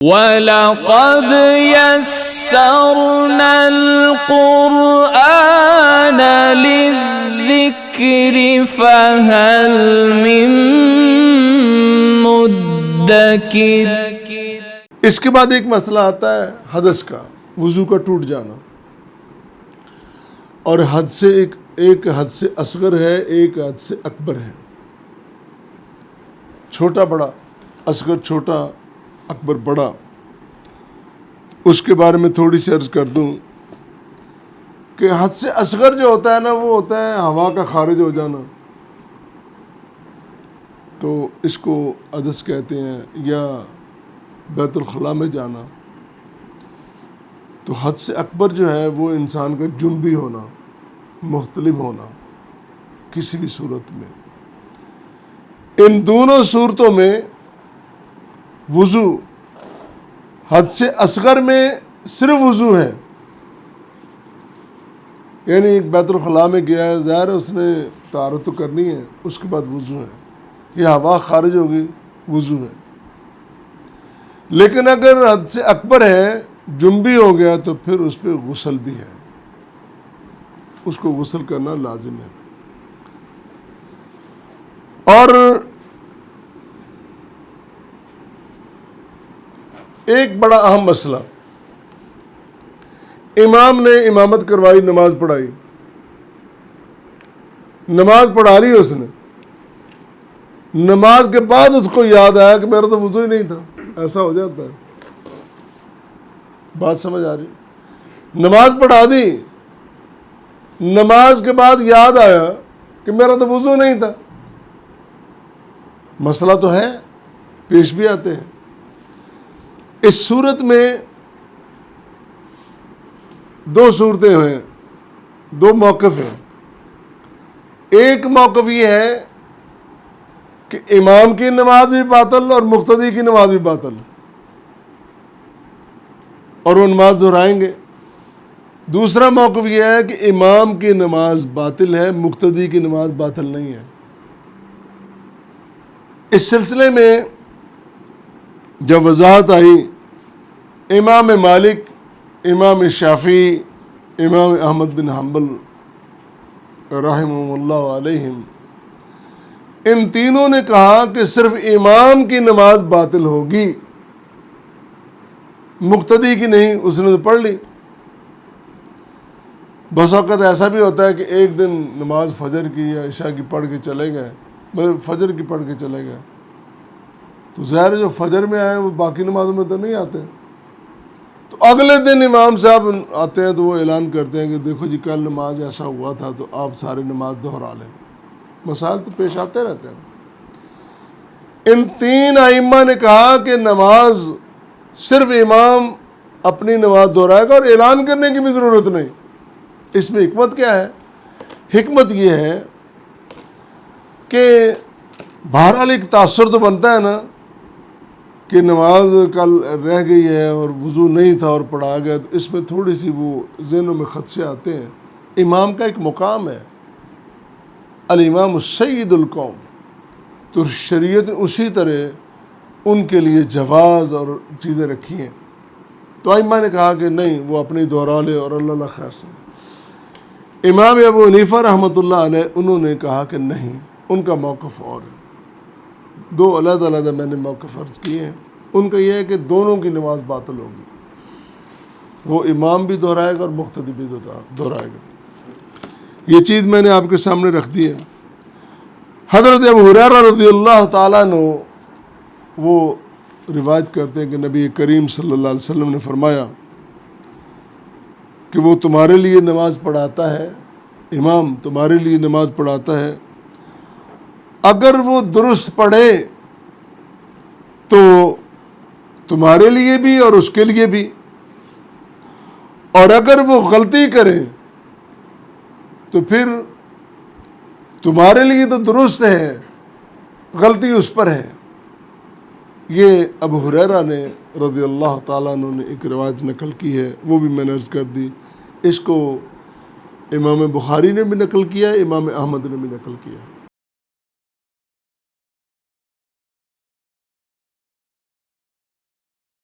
وَلَقَدْ يَسَّرْنَا الْقُرْآنَ لِلذِّكْرِ فَهَلْ مِن مُدَّكِرٍ۔ اس کے بعد ایک مسئلہ آتا ہے حدث کا، وضو کا ٹوٹ جانا، اور حد سے ایک حد سے اصغر ہے، ایک حد سے اکبر ہے، چھوٹا بڑا، اصغر چھوٹا، اکبر بڑا۔ اس کے بارے میں تھوڑی سی عرض کر دوں کہ حد سے اصغر جو ہوتا ہے نا، وہ ہوتا ہے ہوا کا خارج ہو جانا، تو اس کو حدث کہتے ہیں، یا بیت الخلاء میں جانا۔ تو حد سے اکبر جو ہے وہ انسان کا جنبی ہونا، محتلم ہونا کسی بھی صورت میں۔ ان دونوں صورتوں میں وضو، حد سے اصغر میں صرف وضو ہے، یعنی بیت الخلاء میں گیا ہے، ظاہر ہے اس نے طہارت تو کرنی ہے، اس کے بعد وضو ہے، یہ ہوا خارج ہوگی، وضو ہے۔ لیکن اگر حد سے اکبر ہے، جنبی ہو گیا، تو پھر اس پہ غسل بھی ہے، اس کو غسل کرنا لازم ہے۔ اور ایک بڑا اہم مسئلہ، امام نے امامت کروائی، نماز پڑھائی، نماز پڑھا لی اس نے، نماز کے بعد اس کو یاد آیا کہ میرا تو وضو ہی نہیں تھا، ایسا ہو جاتا ہے، بات سمجھ آ رہی؟ نماز پڑھا دی، نماز کے بعد یاد آیا کہ میرا تو وضو نہیں تھا، مسئلہ تو ہے، پیش بھی آتے ہیں۔ اس صورت میں دو صورتیں ہیں، دو موقف ہیں۔ ایک موقف یہ ہے کہ امام کی نماز بھی باطل اور مقتدی کی نماز بھی باطل، اور وہ نماز دہرائیں گے۔ دوسرا موقف یہ ہے کہ امام کی نماز باطل ہے، مقتدی کی نماز باطل نہیں ہے۔ اس سلسلے میں جب وضاحت آئی، امام مالک، امام شافعی، امام احمد بن حنبل رحمہ اللہ علیہم، ان تینوں نے کہا کہ صرف امام کی نماز باطل ہوگی، مقتدی کی نہیں، اس نے تو پڑھ لی۔ بس اوقات ایسا بھی ہوتا ہے کہ ایک دن نماز فجر کی یا عشاء کی پڑھ کے چلے گئے، مگر فجر کی پڑھ کے چلے گئے، تو ظاہر جو فجر میں آئے وہ باقی نمازوں میں تو نہیں آتے، تو اگلے دن امام صاحب آتے ہیں تو وہ اعلان کرتے ہیں کہ دیکھو جی کل نماز ایسا ہوا تھا تو آپ سارے نماز دہرا لیں۔ مسائل تو پیش آتے رہتے ہیں۔ ان تین ائمہ نے کہا کہ نماز صرف امام اپنی نماز دہرائے گا اور اعلان کرنے کی بھی ضرورت نہیں۔ اس میں حکمت کیا ہے؟ حکمت یہ ہے کہ بہرحال ایک تاثر تو بنتا ہے نا کہ نماز کل رہ گئی ہے اور وضو نہیں تھا اور پڑھا گیا، تو اس میں تھوڑی سی وہ ذہنوں میں خدشے آتے ہیں۔ امام کا ایک مقام ہے، الامام سید القوم، تو شریعت نے اسی طرح ان کے لیے جواز اور چیزیں رکھی ہیں، تو ائمہ نے کہا کہ نہیں، وہ اپنی دہرا لے اور اللہ خیر سے۔ امام ابو حنیفہ رحمۃ اللہ علیہ انہوں نے کہا کہ نہیں، ان کا موقف اور ہے۔ دو علیحدہ علیحدہ میں نے موقف عرض کیے ہیں۔ ان کا یہ ہے کہ دونوں کی نماز باطل ہوگی، وہ امام بھی دہرائے گا اور مقتدی بھی دہرائے گا۔ یہ چیز میں نے آپ کے سامنے رکھ دی ہے۔ حضرت ابو ہریرہ رضی اللہ تعالیٰ عنہ وہ روایت کرتے ہیں کہ نبی کریم صلی اللہ علیہ وسلم نے فرمایا کہ وہ تمہارے لیے نماز پڑھاتا ہے، امام تمہارے لیے نماز پڑھاتا ہے، اگر وہ درست پڑھے تو تمہارے لیے بھی اور اس کے لیے بھی، اور اگر وہ غلطی کرے تو پھر تمہارے لیے تو درست ہے، غلطی اس پر ہے۔ یہ ابو ہریرہ نے رضی اللہ تعالیٰ عنہ نے ایک روایت نقل کی ہے، وہ بھی میں نے عرض کر دی۔ اس کو امام بخاری نے بھی نقل کیا، امام احمد نے بھی نقل کیا۔